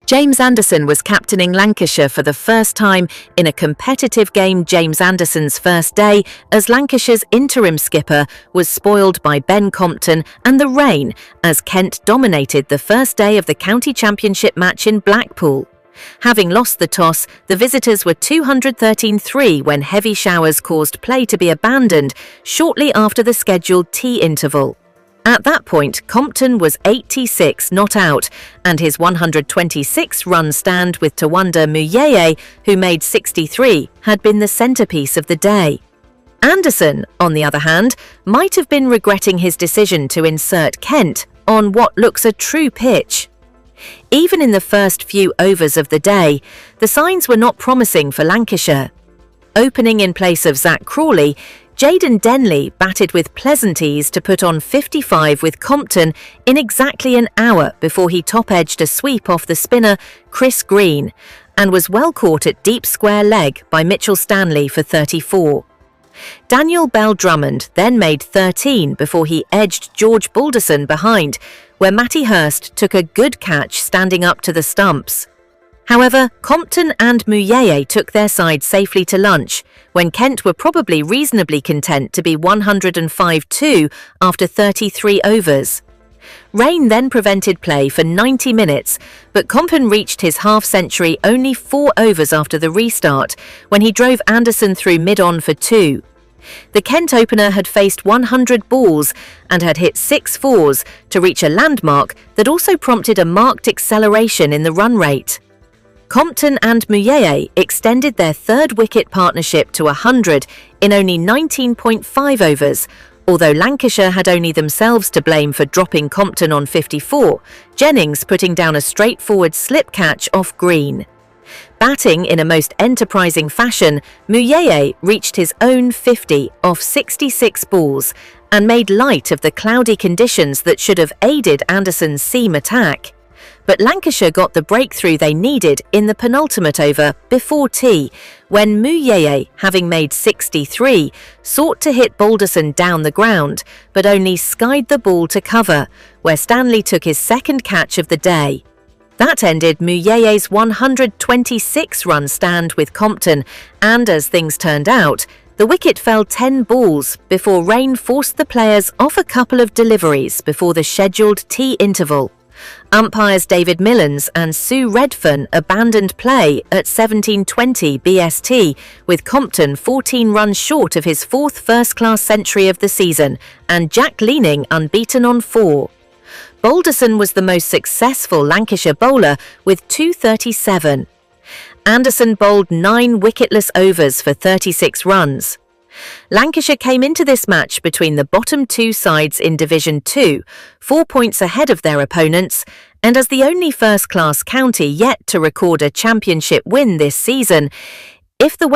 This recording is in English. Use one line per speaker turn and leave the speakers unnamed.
James Anderson was captaining Lancashire for the first time in a competitive game. James Anderson's first day as Lancashire's interim skipper was spoiled by Ben Compton and the rain as Kent dominated the first day of the county championship match in Blackpool. Having lost the toss, the visitors were 213-3 when heavy showers caused play to be abandoned shortly after the scheduled tea interval. At that point, Compton was 86 not out, and his 126-run stand with Tawanda Muyeye, who made 63, had been the centrepiece of the day. Anderson, on the other hand, might have been regretting his decision to insert Kent on what looks a true pitch. Even in the first few overs of the day, the signs were not promising for Lancashire. Opening in place of Zach Crawley, Jayden Denley batted with pleasant ease to put on 55 with Compton in exactly an hour before he top-edged a sweep off the spinner Chris Green and was well caught at deep square leg by Mitchell Stanley for 34. Daniel Bell-Drummond then made 13 before he edged George Balderson behind, where Matty Hurst took a good catch standing up to the stumps. However, Compton and Muyeye took their side safely to lunch, when Kent were probably reasonably content to be 105-2 after 33 overs. Rain then prevented play for 90 minutes, but Compton reached his half-century only 4 overs after the restart, when he drove Anderson through mid-on for 2. The Kent opener had faced 100 balls and had hit 6 fours to reach a landmark that also prompted a marked acceleration in the run rate. Compton and Muyeye extended their third-wicket partnership to 100 in only 19.5 overs, although Lancashire had only themselves to blame for dropping Compton on 54, Jennings putting down a straightforward slip catch off green. Batting in a most enterprising fashion, Muyeye reached his own 50 off 66 balls and made light of the cloudy conditions that should have aided Anderson's seam attack. But Lancashire got the breakthrough they needed in the penultimate over before tea, when Muyeye, having made 63, sought to hit Balderson down the ground, but only skied the ball to cover, where Stanley took his second catch of the day. That ended Muyeye's 126-run stand with Compton, and as things turned out, the wicket fell 10 balls before rain forced the players off a couple of deliveries before the scheduled tea interval. Umpires David Millans and Sue Redfern abandoned play at 17:20 BST, with Compton 14 runs short of his 4th first-class century of the season and Jack Leaning unbeaten on 4. Balderson was the most successful Lancashire bowler with 237. Anderson bowled 9 wicketless overs for 36 runs. Lancashire came into this match between the bottom 2 sides in Division 2, 4 points ahead of their opponents, and as the only first-class county yet to record a championship win this season, if the